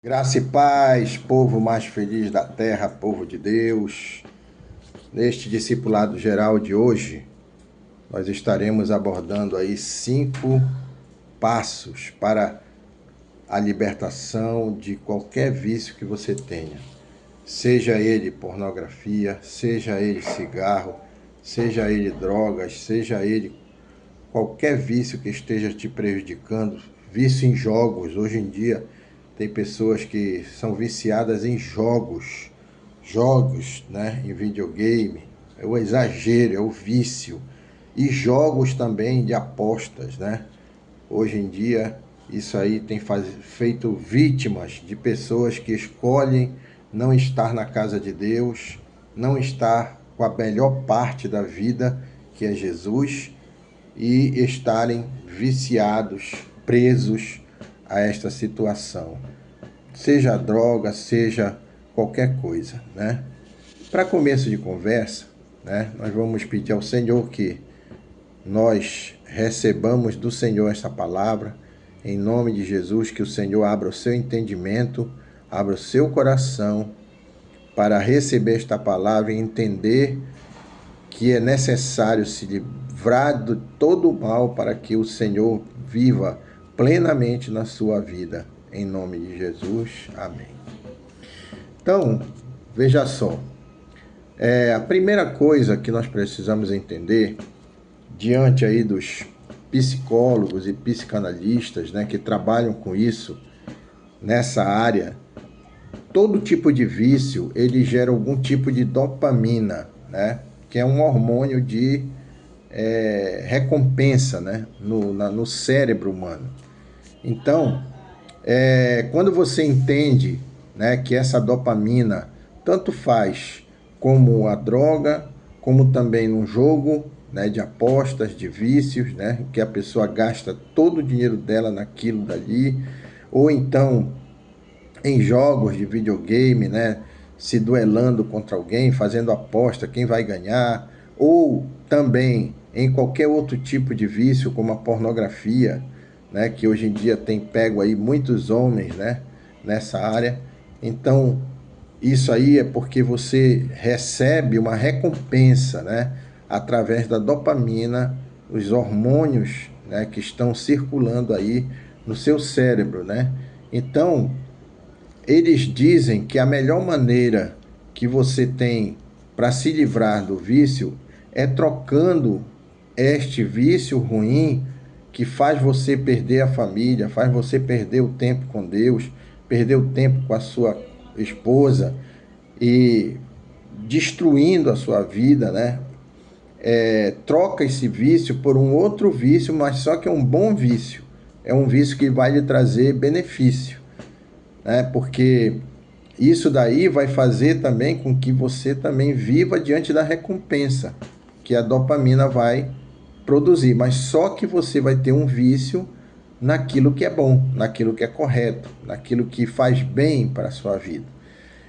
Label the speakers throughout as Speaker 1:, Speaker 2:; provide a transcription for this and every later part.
Speaker 1: Graça e paz, povo mais feliz da terra, povo de Deus. Neste discipulado geral de hoje, nós estaremos abordando aí 5 passos para a libertação de qualquer vício que você tenha. Seja ele pornografia, seja ele cigarro, seja ele drogas, seja ele qualquer vício que esteja te prejudicando, vício em jogos. Hoje em dia tem pessoas que são viciadas em jogos, né, em videogame. É o exagero, é o vício. E jogos também de apostas, né? Hoje em dia isso aí tem feito vítimas de pessoas que escolhem não estar na casa de Deus, não estar com a melhor parte da vida, que é Jesus, e estarem viciados, presos a esta situação. Seja droga, seja qualquer coisa, né? Para começo de conversa, né, nós vamos pedir ao Senhor que nós recebamos do Senhor essa palavra, em nome de Jesus, que o Senhor abra o seu entendimento, abra o seu coração para receber esta palavra e entender que é necessário se livrar de todo o mal para que o Senhor viva plenamente na sua vida. Em nome de Jesus, amém. Então, veja só, a primeira coisa que nós precisamos entender, diante aí dos psicólogos e psicanalistas, né, que trabalham com isso, nessa área, todo tipo de vício, ele gera algum tipo de dopamina, né, que é um hormônio de recompensa, né, no cérebro humano. Então, quando você entende, né, que essa dopamina tanto faz como a droga, como também no jogo, né, de apostas, de vícios, né, que a pessoa gasta todo o dinheiro dela naquilo dali, ou então em jogos de videogame, né, se duelando contra alguém, fazendo aposta, quem vai ganhar, ou também em qualquer outro tipo de vício, como a pornografia, né, que hoje em dia tem pego aí muitos homens, né, nessa área. Então, isso aí é porque você recebe uma recompensa, né, através da dopamina, os hormônios, né, que estão circulando aí no seu cérebro, né? Então, eles dizem que a melhor maneira que você tem para se livrar do vício é trocando este vício ruim que faz você perder a família, faz você perder o tempo com Deus, perder o tempo com a sua esposa e destruindo a sua vida, né? Troca esse vício por um outro vício, mas só que é um bom vício. É um vício que vai lhe trazer benefício, né? Porque isso daí vai fazer também com que você também viva diante da recompensa que a dopamina vai produzir, mas só que você vai ter um vício naquilo que é bom, naquilo que é correto, naquilo que faz bem para a sua vida.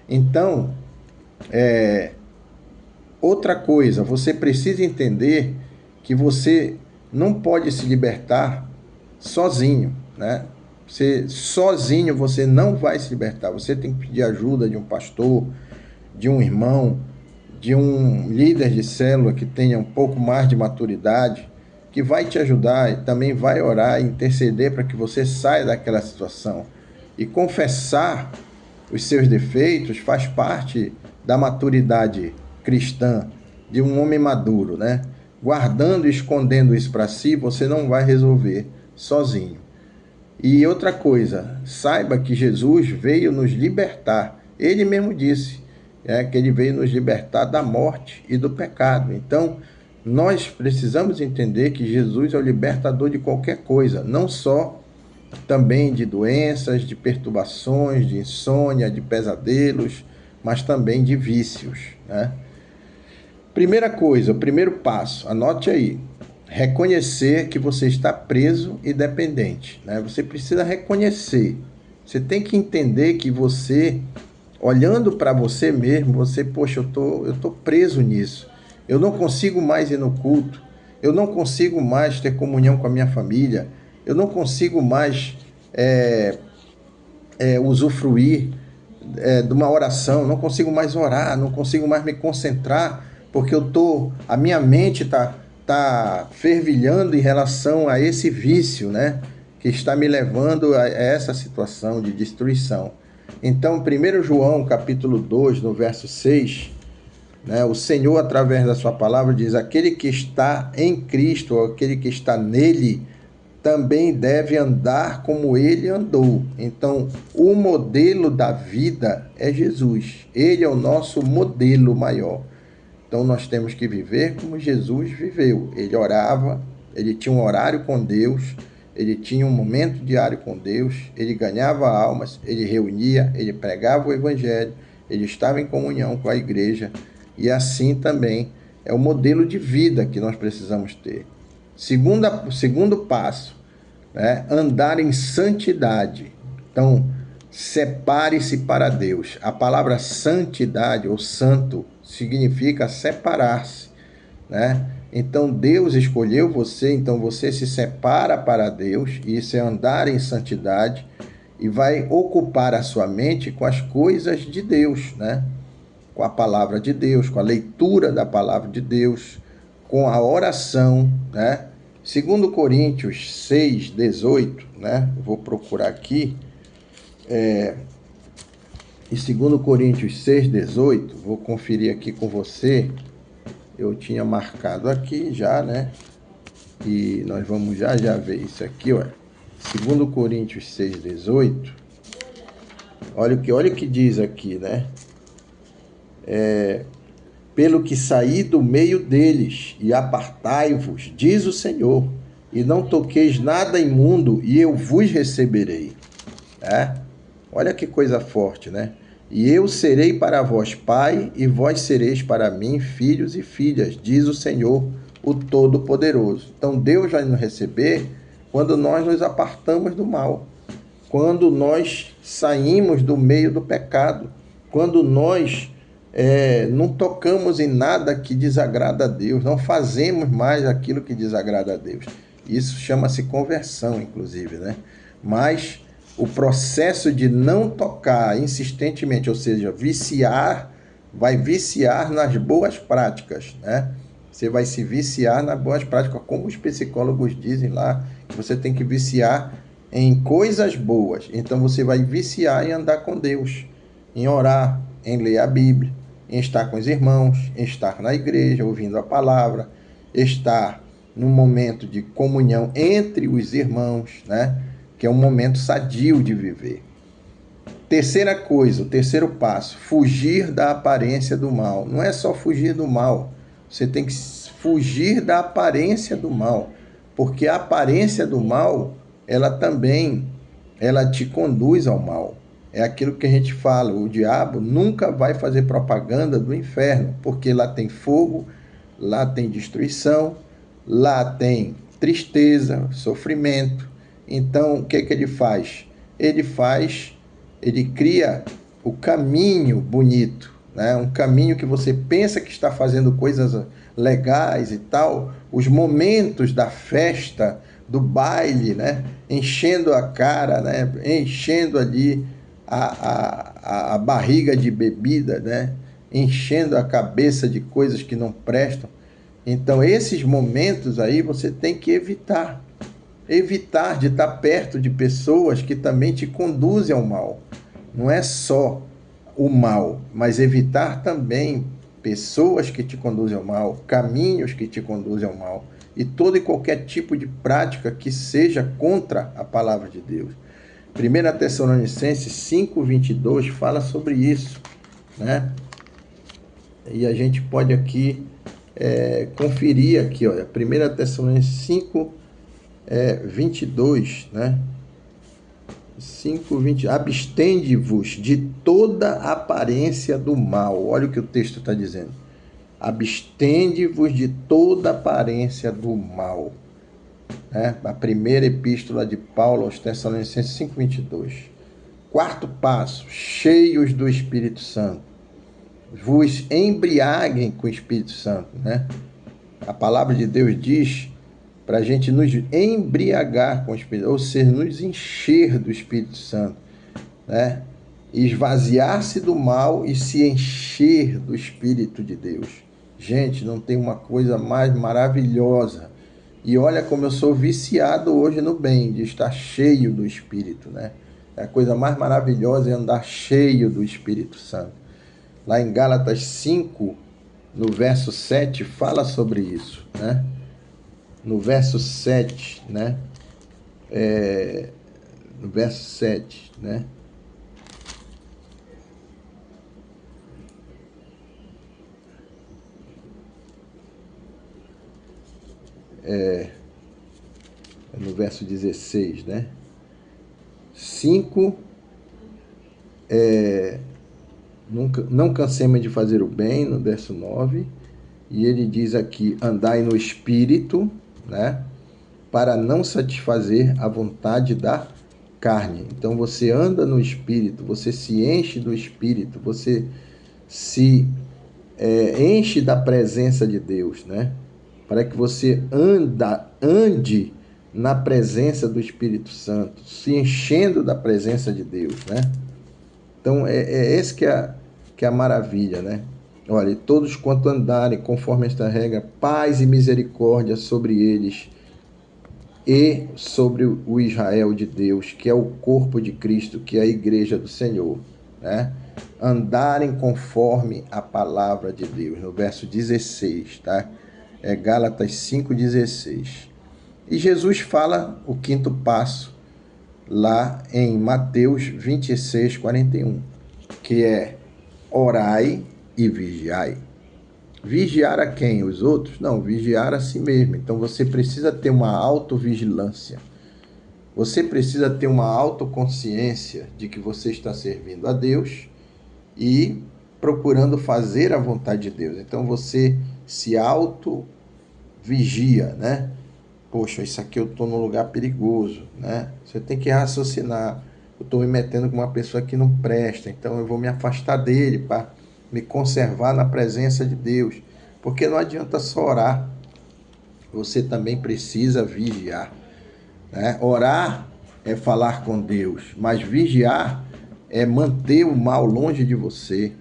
Speaker 1: Então, outra coisa, você precisa entender que você não pode se libertar sozinho, né? Sozinho você não vai se libertar. Você tem que pedir ajuda de um pastor, de um irmão, de um líder de célula que tenha um pouco mais de maturidade, que vai te ajudar e também vai orar e interceder para que você saia daquela situação. E confessar os seus defeitos faz parte da maturidade cristã, de um homem maduro, né? Guardando e escondendo isso para si, você não vai resolver sozinho. E outra coisa, saiba que Jesus veio nos libertar. Ele mesmo disse que ele veio nos libertar da morte e do pecado. Então, nós precisamos entender que Jesus é o libertador de qualquer coisa, não só também de doenças, de perturbações, de insônia, de pesadelos, mas também de vícios, né? Primeira coisa, o primeiro passo, anote aí. Reconhecer que você está preso e dependente, né? Você precisa reconhecer. Você tem que entender que você, olhando para você mesmo, poxa, eu tô preso nisso. Eu não consigo mais ir no culto. Eu não consigo mais ter comunhão com a minha família. Eu não consigo mais usufruir de uma oração, não consigo mais orar, não consigo mais me concentrar, porque a minha mente tá fervilhando em relação a esse vício, né? Que está me levando a essa situação de destruição. Então, 1 João, capítulo 2, no verso 6, né, o Senhor, através da sua palavra, diz: aquele que está em Cristo, ou aquele que está nele, também deve andar como ele andou. Então, o modelo da vida é Jesus. Ele é o nosso modelo maior. Então, nós temos que viver como Jesus viveu. Ele orava, ele tinha um horário com Deus, ele tinha um momento diário com Deus, ele ganhava almas, ele reunia, ele pregava o evangelho, ele estava em comunhão com a igreja. E assim também é o modelo de vida que nós precisamos ter. Segundo passo, né? Andar em santidade. Então, separe-se para Deus. A palavra santidade ou santo significa separar-se, né? Então, Deus escolheu você, então você se separa para Deus, e isso é andar em santidade, e vai ocupar a sua mente com as coisas de Deus, né? Com a palavra de Deus, com a leitura da palavra de Deus, com a oração, né? Segundo Coríntios 6:18, né? Vou procurar aqui. Em 2 Coríntios 6:18, vou conferir aqui com você. Eu tinha marcado aqui já, né? E nós vamos já ver isso aqui, ó. 2 Coríntios 6:18. Olha o que diz aqui, né? Pelo que saí do meio deles, e apartai-vos, diz o Senhor, e não toqueis nada imundo, e eu vos receberei. Olha que coisa forte, né? E eu serei para vós pai, e vós sereis para mim filhos e filhas, diz o Senhor, o Todo-Poderoso. Então Deus vai nos receber quando nós nos apartamos do mal, quando nós saímos do meio do pecado, quando nós não tocamos em nada que desagrada a Deus, não fazemos mais aquilo que desagrada a Deus. Isso chama-se conversão, inclusive, né? Mas o processo de não tocar insistentemente, ou seja, vai viciar nas boas práticas, né? Você vai se viciar nas boas práticas, como os psicólogos dizem lá, que você tem que viciar em coisas boas. Então você vai viciar em andar com Deus, em orar, em ler a Bíblia, em estar com os irmãos, em estar na igreja, ouvindo a palavra, estar num momento de comunhão entre os irmãos, né? Que é um momento sadio de viver. Terceira coisa, o terceiro passo, fugir da aparência do mal. Não é só fugir do mal, você tem que fugir da aparência do mal, porque a aparência do mal, ela te conduz ao mal. É aquilo que a gente fala, o diabo nunca vai fazer propaganda do inferno, porque lá tem fogo, lá tem destruição, lá tem tristeza, sofrimento. Então, o que ele faz? Ele cria o caminho bonito, né? Um caminho que você pensa que está fazendo coisas legais e tal, os momentos da festa, do baile, né? Enchendo a cara, né? Enchendo ali a barriga de bebida, né? Enchendo a cabeça de coisas que não prestam. Então, esses momentos aí você tem que evitar de estar perto de pessoas que também te conduzem ao mal. Não é só o mal, mas evitar também pessoas que te conduzem ao mal, caminhos que te conduzem ao mal, e todo e qualquer tipo de prática que seja contra a palavra de Deus. 1 Tessalonicenses 5:22 fala sobre isso, né? E a gente pode aqui conferir aqui, olha, 1 Tessalonicenses 5:22, né? 5:20, abstende-vos de toda aparência do mal. Olha o que o texto está dizendo. Abstende-vos de toda aparência do mal. A primeira epístola de Paulo aos Tessalonicenses 5:22. Quarto passo, cheios do Espírito Santo. Vos embriaguem com o Espírito Santo, né? A palavra de Deus diz para a gente nos embriagar com o Espírito, ou seja, nos encher do Espírito Santo. né? Esvaziar-se do mal e se encher do Espírito de Deus. Gente, não tem uma coisa mais maravilhosa. E olha como eu sou viciado hoje no bem, de estar cheio do Espírito, né? A coisa mais maravilhosa é andar cheio do Espírito Santo. Lá em Gálatas 5, no verso 7, fala sobre isso, né? No verso 7, né? No verso 7, né? No verso 16, né? 5, não cansemos de fazer o bem, no verso 9. E ele diz aqui, andai no Espírito, né? Para não satisfazer a vontade da carne. Então você anda no Espírito, você se enche do Espírito, você se enche da presença de Deus, né? Para que você ande na presença do Espírito Santo, se enchendo da presença de Deus, né? Então é esse que é a maravilha, né? Olha, todos quanto andarem conforme esta regra, paz e misericórdia sobre eles e sobre o Israel de Deus, que é o corpo de Cristo, que é a igreja do Senhor, né? Andarem conforme a palavra de Deus, no verso 16, tá? É Gálatas 5,16. E Jesus fala o quinto passo lá em Mateus 26:41, que é orai e vigiai. Vigiar a quem? Os outros? Não, vigiar a si mesmo. Então você precisa ter uma autovigilância. Você precisa ter uma autoconsciência de que você está servindo a Deus e procurando fazer a vontade de Deus. Então você se auto-vigia, né? Poxa, isso aqui eu estou num lugar perigoso, né? Você tem que raciocinar. Eu estou me metendo com uma pessoa que não presta, então eu vou me afastar dele para me conservar na presença de Deus. Porque não adianta só orar, você também precisa vigiar, né? Orar é falar com Deus, mas vigiar é manter o mal longe de você,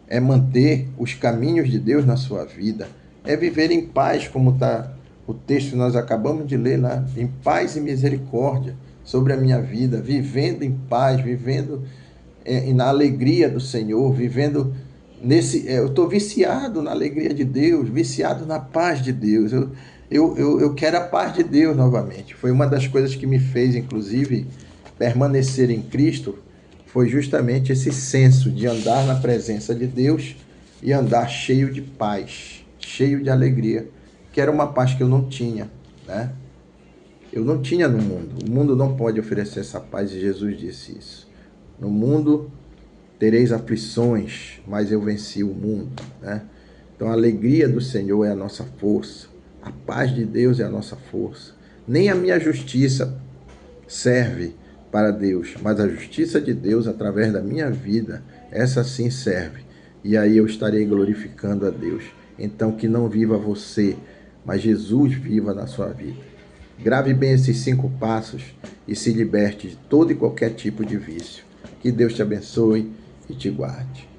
Speaker 1: é manter os caminhos de Deus na sua vida, é viver em paz, como está o texto que nós acabamos de ler lá, em paz e misericórdia sobre a minha vida, vivendo em paz, vivendo na alegria do Senhor, vivendo eu estou viciado na alegria de Deus, viciado na paz de Deus. Eu quero a paz de Deus novamente. Foi uma das coisas que me fez, inclusive, permanecer em Cristo, foi justamente esse senso de andar na presença de Deus e andar cheio de paz, cheio de alegria, que era uma paz que eu não tinha, né? Eu não tinha no mundo. O mundo não pode oferecer essa paz, e Jesus disse isso. No mundo tereis aflições, mas eu venci o mundo, né? Então a alegria do Senhor é a nossa força, a paz de Deus é a nossa força. Nem a minha justiça serve para Deus, mas a justiça de Deus através da minha vida, essa sim serve. E aí eu estarei glorificando a Deus. Então que não viva você, mas Jesus viva na sua vida. Grave bem esses 5 passos e se liberte de todo e qualquer tipo de vício. Que Deus te abençoe e te guarde.